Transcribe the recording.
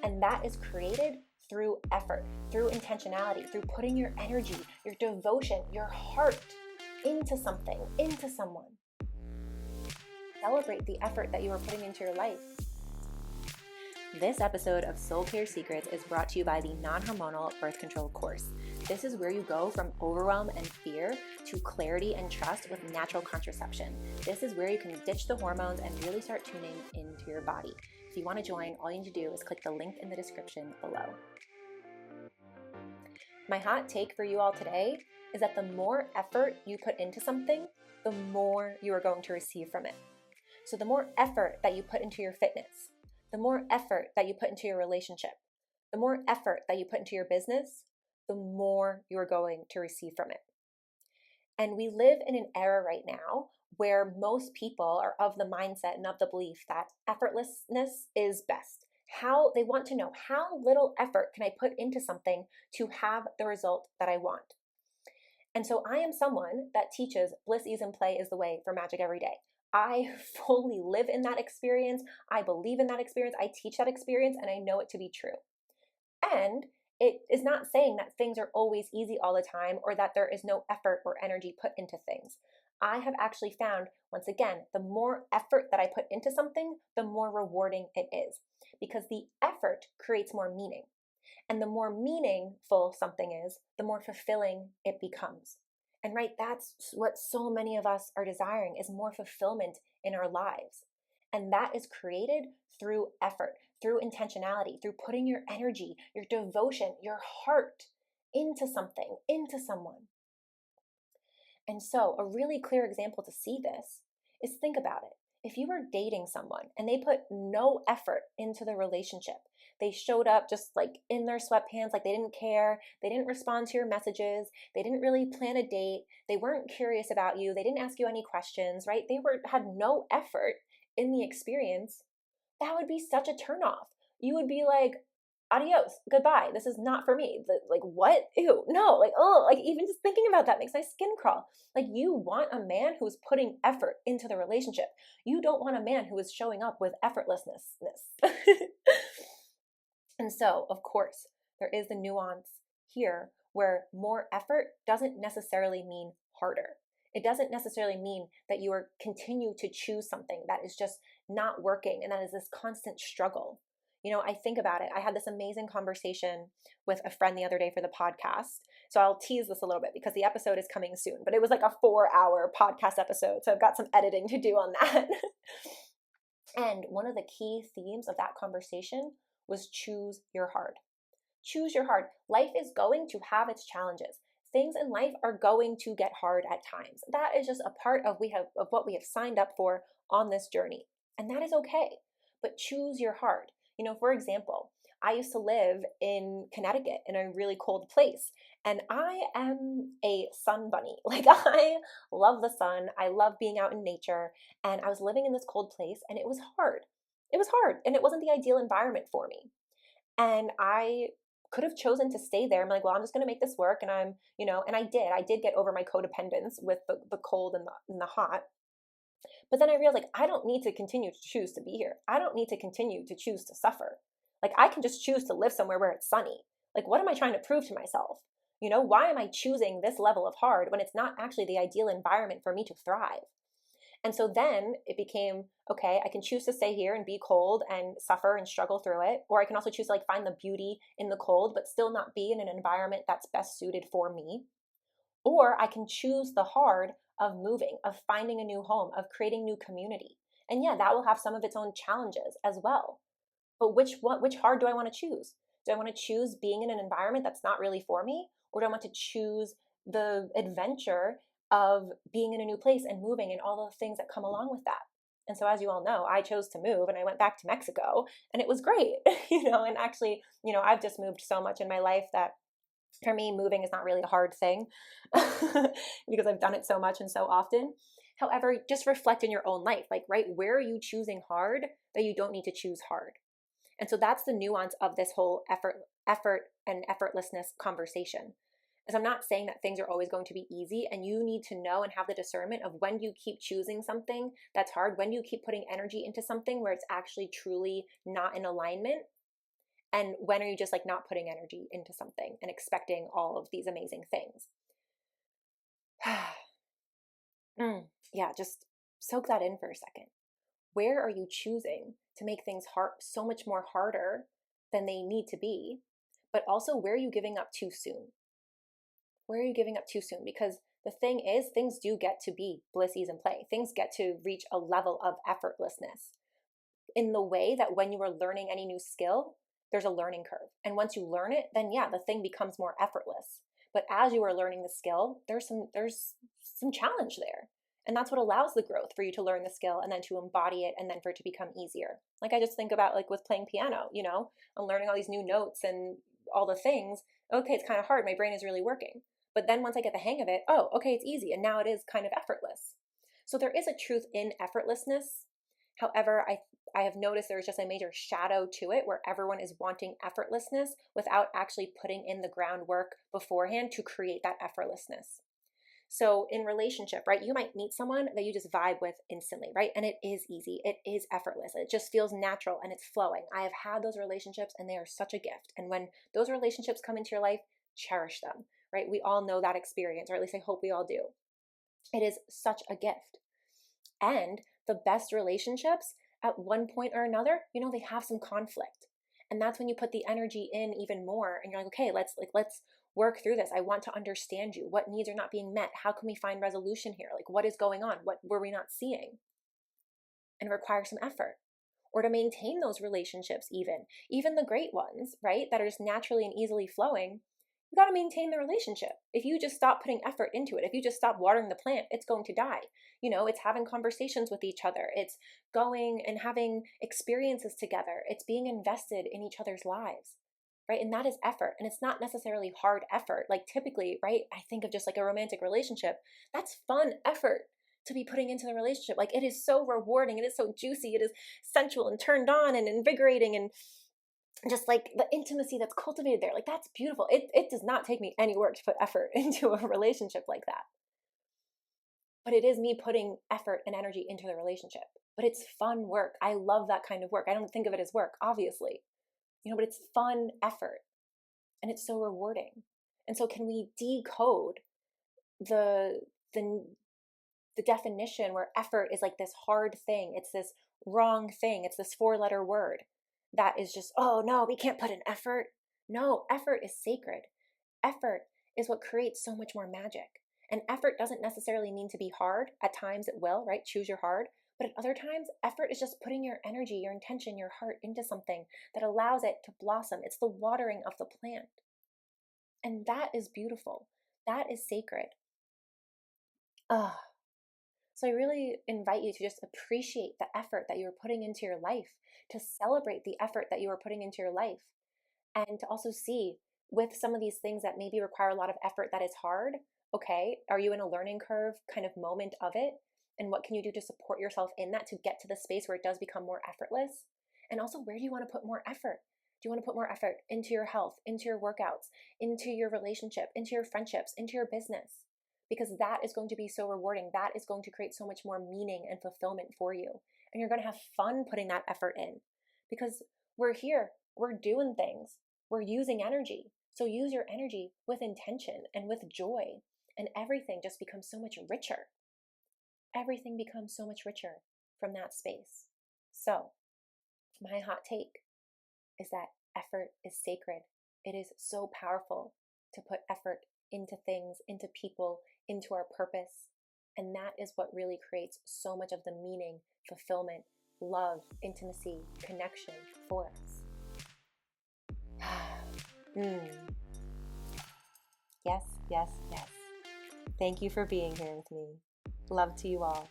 And that is created through effort, through intentionality, through putting your energy, your devotion, your heart into something, into someone. Celebrate the effort that you are putting into your life. This episode of Soul Care Secrets is brought to you by the Non-Hormonal Birth Control course. This is where you go from overwhelm and fear to clarity and trust with natural contraception. This is where you can ditch the hormones and really start tuning into your body. If you want to join, all you need to do is click the link in the description below. My hot take for you all today is that the more effort you put into something, the more you are going to receive from it. So the more effort that you put into your fitness, the more effort that you put into your relationship, the more effort that you put into your business, the more you are going to receive from it. And we live in an era right now where most people are of the mindset and of the belief that effortlessness is best. How they want to know how little effort can I put into something to have the result that I want. And so I am someone that teaches bliss, ease, and play is the way for magic every day. I fully live in that experience. I believe in that experience. I teach that experience, and I know it to be true. And it is not saying that things are always easy all the time or that there is no effort or energy put into things. I have actually found, once again, the more effort that I put into something, the more rewarding it is, because the effort creates more meaning. And the more meaningful something is, the more fulfilling it becomes. And right, that's what so many of us are desiring, is more fulfillment in our lives. And that is created through effort, through intentionality, through putting your energy, your devotion, your heart into something, into someone. And so a really clear example to see this is, think about it. If you were dating someone and they put no effort into the relationship, they showed up just like in their sweatpants, like they didn't care, they didn't respond to your messages, they didn't really plan a date, they weren't curious about you, they didn't ask you any questions, right? They had no effort in the experience. That would be such a turnoff. You would be like, adios, goodbye, this is not for me. Like, what? Ew, no, like, oh, like even just thinking about that makes my skin crawl. Like, you want a man who's putting effort into the relationship. You don't want a man who is showing up with effortlessness. And so, of course, there is the nuance here where more effort doesn't necessarily mean harder. It doesn't necessarily mean that you are continue to choose something that is just not working and that is this constant struggle. You know, I think about it. I had this amazing conversation with a friend the other day for the podcast. So I'll tease this a little bit because the episode is coming soon, but it was like a 4-hour podcast episode. So I've got some editing to do on that. And one of the key themes of that conversation was choose your heart. Choose your heart. Life is going to have its challenges. Things in life are going to get hard at times. That is just a part of what we have signed up for on this journey. And that is okay. But choose your heart. You know, for example, I used to live in Connecticut in a really cold place. And I am a sun bunny. Like, I love the sun. I love being out in nature. And I was living in this cold place and it was hard. It was hard and it wasn't the ideal environment for me. And I could have chosen to stay there. I'm like, well, I'm just going to make this work. And and I did get over my codependence with the cold and the hot. But then I realized, like, I don't need to continue to choose to be here. I don't need to continue to choose to suffer. Like, I can just choose to live somewhere where it's sunny. Like, what am I trying to prove to myself? You know, why am I choosing this level of hard when it's not actually the ideal environment for me to thrive? And so then it became, okay, I can choose to stay here and be cold and suffer and struggle through it. Or I can also choose to like find the beauty in the cold, but still not be in an environment that's best suited for me. Or I can choose the hard of moving, of finding a new home, of creating new community. And yeah, that will have some of its own challenges as well. But which hard do I want to choose? Do I want to choose being in an environment that's not really for me? Or do I want to choose the adventure of being in a new place and moving and all the things that come along with that? And so, as you all know, I chose to move and I went back to Mexico and it was great, and actually, I've just moved so much in my life that for me, moving is not really a hard thing because I've done it so much and so often. However, just reflect in your own life, like, right, where are you choosing hard that you don't need to choose hard? And so that's the nuance of this whole effort and effortlessness conversation. As I'm not saying that things are always going to be easy, and you need to know and have the discernment of when you keep choosing something that's hard, when you keep putting energy into something where it's actually truly not in alignment, And when are you just like not putting energy into something and expecting all of these amazing things? Yeah, just soak that in for a second. Where are you choosing to make things hard, so much more harder than they need to be? But also, where are you giving up too soon? Where are you giving up too soon? Because the thing is, things do get to be bliss, ease, and play. Things get to reach a level of effortlessness in the way that when you are learning any new skill, there's a learning curve. And once you learn it, then yeah, the thing becomes more effortless. But as you are learning the skill, there's some challenge there. And that's what allows the growth for you to learn the skill and then to embody it and then for it to become easier. Like I just think about like with playing piano, I'm learning all these new notes and all the things. Okay, it's kind of hard. My brain is really working. But then once I get the hang of it, oh, okay, it's easy. And now it is kind of effortless. So there is a truth in effortlessness. However, I have noticed there's just a major shadow to it where everyone is wanting effortlessness without actually putting in the groundwork beforehand to create that effortlessness. So in relationship, right, you might meet someone that you just vibe with instantly, right? And it is easy. It is effortless. It just feels natural and it's flowing. I have had those relationships and they are such a gift. And when those relationships come into your life, cherish them, right? We all know that experience, or at least I hope we all do. It is such a gift. And the best relationships at one point or another, they have some conflict. And that's when you put the energy in even more and you're like, okay, let's work through this. I want to understand you. What needs are not being met? How can we find resolution here? Like, what is going on? What were we not seeing? And it requires some effort. Or to maintain those relationships, even the great ones, right, that are just naturally and easily flowing, you got to maintain the relationship. If you just stop putting effort into it, if you just stop watering the plant, it's going to die. It's having conversations with each other. It's going and having experiences together. It's being invested in each other's lives, right? And that is effort. And it's not necessarily hard effort. Like typically, right, I think of just like a romantic relationship. That's fun effort to be putting into the relationship. Like it is so rewarding. It is so juicy. It is sensual and turned on and invigorating, and just like the intimacy that's cultivated there. Like that's beautiful. It does not take me any work to put effort into a relationship like that. But it is me putting effort and energy into the relationship. But it's fun work. I love that kind of work. I don't think of it as work, obviously. But it's fun effort. And it's so rewarding. And so can we decode the definition where effort is like this hard thing? It's this wrong thing. It's this 4-letter word that is just, oh no, we can't put in effort. No, effort is sacred. Effort is what creates so much more magic. And effort doesn't necessarily mean to be hard. At times it will, right? Choose your hard. But at other times, effort is just putting your energy, your intention, your heart into something that allows it to blossom. It's the watering of the plant. And that is beautiful. That is sacred. So I really invite you to just appreciate the effort that you are putting into your life, to celebrate the effort that you are putting into your life, and to also see with some of these things that maybe require a lot of effort that is hard, okay, are you in a learning curve kind of moment of it? And what can you do to support yourself in that to get to the space where it does become more effortless? And also, where do you want to put more effort? Do you want to put more effort into your health, into your workouts, into your relationship, into your friendships, into your business? Because that is going to be so rewarding. That is going to create so much more meaning and fulfillment for you. And you're going to have fun putting that effort in, because we're here, we're doing things, we're using energy. So use your energy with intention and with joy, and everything just becomes so much richer. Everything becomes so much richer from that space. So my hot take is that effort is sacred. It is so powerful to put effort into things, into people, into our purpose. And that is what really creates so much of the meaning, fulfillment, love, intimacy, connection for us. Yes, yes, yes. Thank you for being here with me. Love to you all.